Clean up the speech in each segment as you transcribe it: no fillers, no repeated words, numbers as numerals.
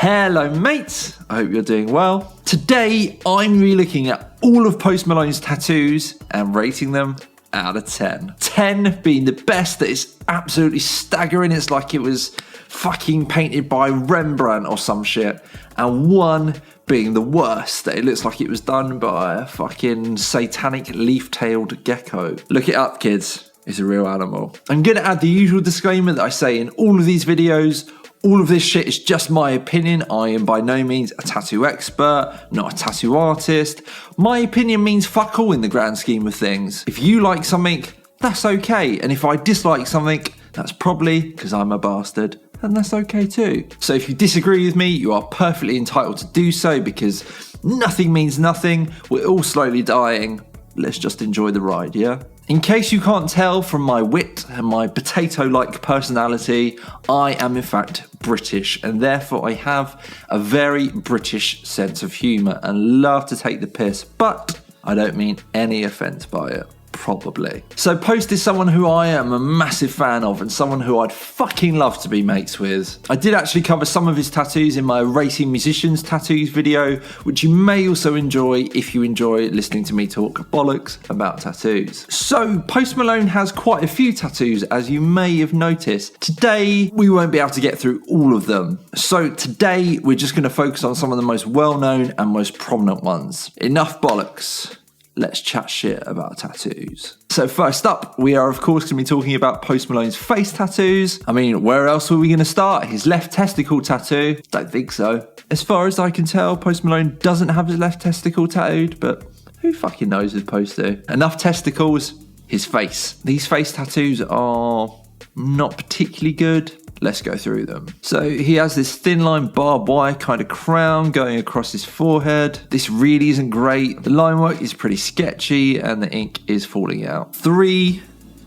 Hello mates, I hope you're doing well. Today I'm re-looking at all of Post Malone's tattoos and rating them out of 10. 10 being the best, that is absolutely staggering, it's like it was fucking painted by Rembrandt or some shit. And 1 being the worst, that it looks like it was done by a fucking satanic leaf-tailed gecko. Look it up kids, it's a real animal. I'm gonna add the usual disclaimer that I say in all of these videos. All of this shit is just my opinion. I am by no means a tattoo expert, not a tattoo artist. My opinion means fuck all in the grand scheme of things. If you like something, that's okay. And if I dislike something, that's probably because I'm a bastard. And that's okay too. So if you disagree with me, you are perfectly entitled to do so because nothing means nothing. We're all slowly dying. Let's just enjoy the ride, yeah? In case you can't tell from my wit and my potato-like personality, I am in fact British, and therefore I have a very British sense of humour and love to take the piss, but I don't mean any offence by it. Probably. So Post is someone who I am a massive fan of and someone who I'd fucking love to be mates with. I did actually cover some of his tattoos in my Racing Musicians Tattoos video, which you may also enjoy if you enjoy listening to me talk bollocks about tattoos. So Post Malone has quite a few tattoos, as you may have noticed. Today we won't be able to get through all of them. So today we're just going to focus on some of the most well-known and most prominent ones. Enough bollocks. Let's chat shit about tattoos. So first up, we are of course going to be talking about Post Malone's face tattoos. I mean, where else were we going to start? His left testicle tattoo? Don't think so. As far as I can tell, Post Malone doesn't have his left testicle tattooed, but who fucking knows with Post do? Enough testicles, his face. These face tattoos are not particularly good. Let's go through them. So he has this thin line barbed wire kind of crown going across his forehead. This really isn't great. The line work is pretty sketchy and the ink is falling out. 3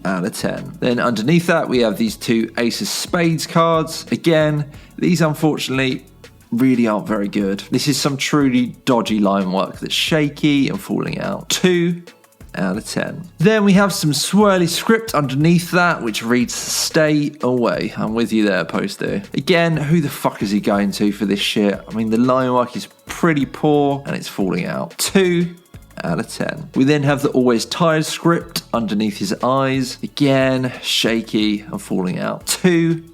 out of 10. Then underneath that we have these 2 Ace of Spades cards. Again, these unfortunately really aren't very good. This is some truly dodgy line work that's shaky and falling out. 2 out of 10. Then we have some swirly script underneath that, which reads, "Stay away." I'm with you there, Poster. Again, who the fuck is he going to for this shit? I mean, the line work is pretty poor and it's falling out. 2 out of 10. We then have the Always Tired script underneath his eyes. Again, shaky and falling out. 2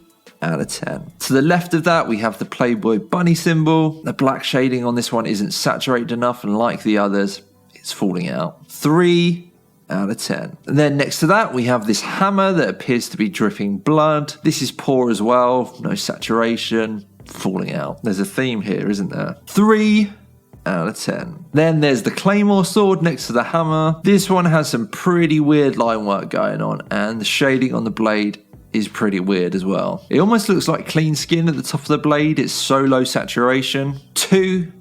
out of 10. To the left of that, we have the Playboy bunny symbol. The black shading on this one isn't saturated enough, and like the others, it's falling out. 3 out of 10. And then next to that, we have this hammer that appears to be dripping blood. This is poor as well. No saturation. Falling out. There's a theme here, isn't there? 3 out of 10. Then there's the Claymore sword next to the hammer. This one has some pretty weird line work going on, and the shading on the blade is pretty weird as well. It almost looks like clean skin at the top of the blade. It's so low saturation. 2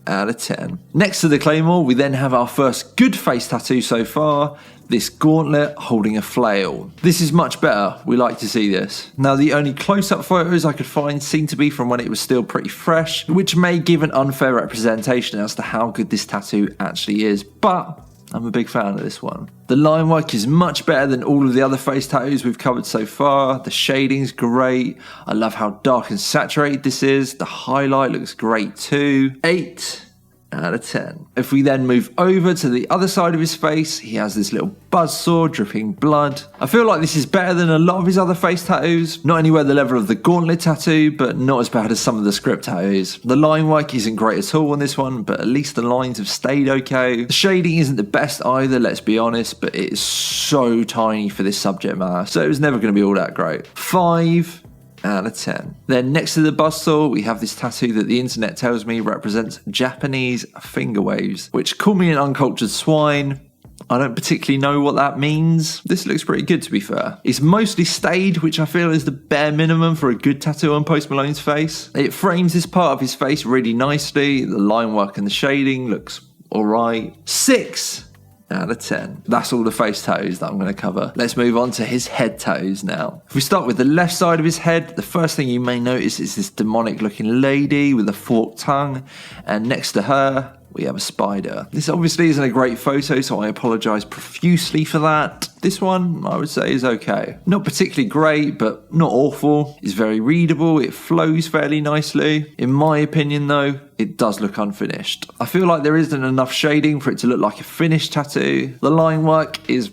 out of 10. Next to the Claymore, we then have our first good face tattoo so far, this gauntlet holding a flail. This is much better. We like to see this. Now, the only close-up photos I could find seem to be from when it was still pretty fresh, which may give an unfair representation as to how good this tattoo actually is, but I'm a big fan of this one. The line work is much better than all of the other face tattoos we've covered so far. The shading's great. I love how dark and saturated this is. The highlight looks great too. 8 out of 10. If we then move over to the other side of his face, he has this little buzzsaw dripping blood. I feel like this is better than a lot of his other face tattoos. Not anywhere the level of the gauntlet tattoo, but not as bad as some of the script tattoos. The line work isn't great at all on this one, but at least the lines have stayed okay. The shading isn't the best either, let's be honest, but it is so tiny for this subject matter, so it was never going to be all that great. 5 out of 10. Then next to the buzzsaw, we have this tattoo that the internet tells me represents Japanese finger waves, which, call me an uncultured swine, I don't particularly know what that means. This looks pretty good, to be fair. It's mostly stayed, which I feel is the bare minimum for a good tattoo on Post Malone's face. It frames this part of his face really nicely. The line work and the shading looks alright. 6 out of 10. That's all the face tattoos that I'm going to cover. Let's move on to his head tattoos now. If we start with the left side of his head, the first thing you may notice is this demonic looking lady with a forked tongue, and next to her we have a spider. This obviously isn't a great photo, so I apologise profusely for that. This one, I would say, is okay. Not particularly great, but not awful. It's very readable. It flows fairly nicely. In my opinion, though, it does look unfinished. I feel like there isn't enough shading for it to look like a finished tattoo. The line work is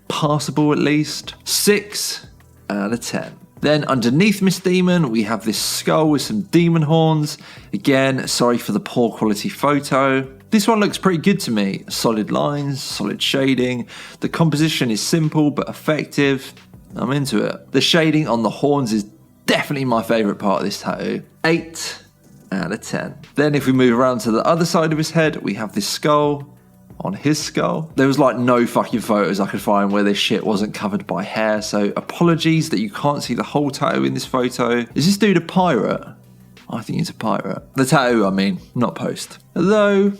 passable at least. 6 out of 10. Then underneath Miss Demon, we have this skull with some demon horns. Again, sorry for the poor quality photo. This one looks pretty good to me. Solid lines, solid shading. The composition is simple but effective. I'm into it. The shading on the horns is definitely my favourite part of this tattoo. 8 out of 10. Then if we move around to the other side of his head, we have this skull on his skull. There was like no fucking photos I could find where this shit wasn't covered by hair, so apologies that you can't see the whole tattoo in this photo. Is this dude a pirate? I think he's a pirate. The tattoo, I mean, not Post. Although,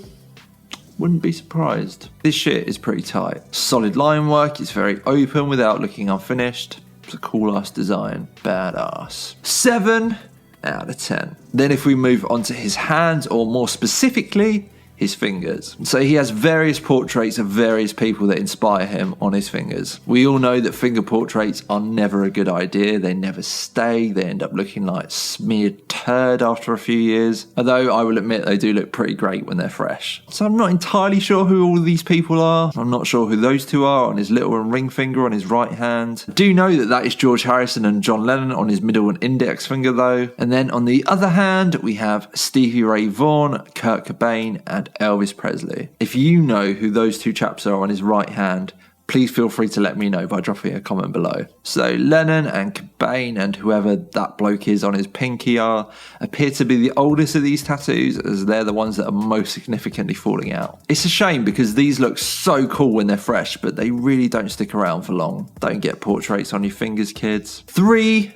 wouldn't be surprised. This shit is pretty tight. Solid line work, it's very open without looking unfinished. It's a cool ass design. Badass. 7 out of 10. Then if we move on to his hands, or more specifically, his fingers. So he has various portraits of various people that inspire him on his fingers. We all know that finger portraits are never a good idea. They never stay. They end up looking like smeared turd after a few years. Although I will admit they do look pretty great when they're fresh. So I'm not entirely sure who all these people are. I'm not sure who those two are on his little and ring finger on his right hand. I do know that that is George Harrison and John Lennon on his middle and index finger though. And then on the other hand, we have Stevie Ray Vaughan, Kurt Cobain, and Elvis Presley. If you know who those two chaps are on his right hand, please feel free to let me know by dropping a comment below. So Lennon and Cobain and whoever that bloke is on his pinky appear to be the oldest of these tattoos, as they're the ones that are most significantly falling out. It's a shame because these look so cool when they're fresh, but they really don't stick around for long. Don't get portraits on your fingers, kids. 3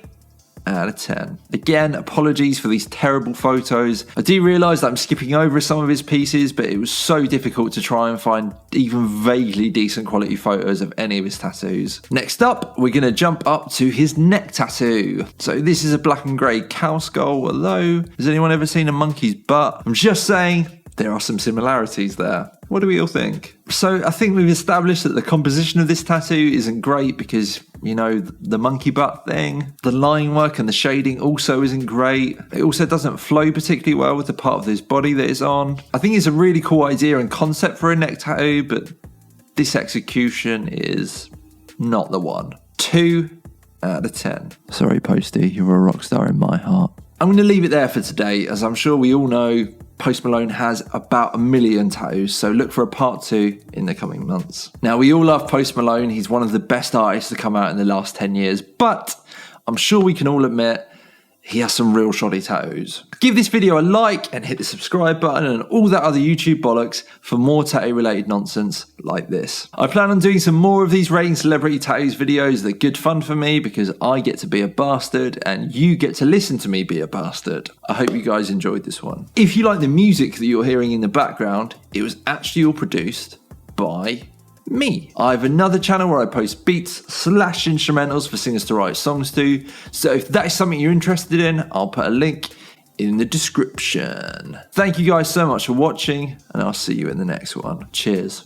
out of 10. Again, apologies for these terrible photos. I do realise that I'm skipping over some of his pieces, but it was so difficult to try and find even vaguely decent quality photos of any of his tattoos. Next up, we're going to jump up to his neck tattoo. So this is a black and grey cow skull, although, has anyone ever seen a monkey's butt? I'm just saying, there are some similarities there. What do we all think? So I think we've established that the composition of this tattoo isn't great because, you know, the monkey butt thing. The line work and the shading also isn't great. It also doesn't flow particularly well with the part of his body that it's on. I think it's a really cool idea and concept for a neck tattoo, but this execution is not the one. 2 out of 10. Sorry, Posty, you're a rock star in my heart. I'm going to leave it there for today, as I'm sure we all know Post Malone has about 1 million tattoos, so look for a part 2 in the coming months. Now, we all love Post Malone. He's one of the best artists to come out in the last 10 years, but I'm sure we can all admit he has some real shoddy tattoos. Give this video a like and hit the subscribe button and all that other YouTube bollocks for more tattoo related nonsense like this. I plan on doing some more of these rating celebrity tattoos videos. They're good fun for me because I get to be a bastard and you get to listen to me be a bastard. I hope you guys enjoyed this one. If you like the music that you're hearing in the background, it was actually all produced by me. I have another channel where I post beats / instrumentals for singers to write songs to. So if that is something you're interested in, I'll put a link in the description. Thank you guys so much for watching, and I'll see you in the next one. Cheers.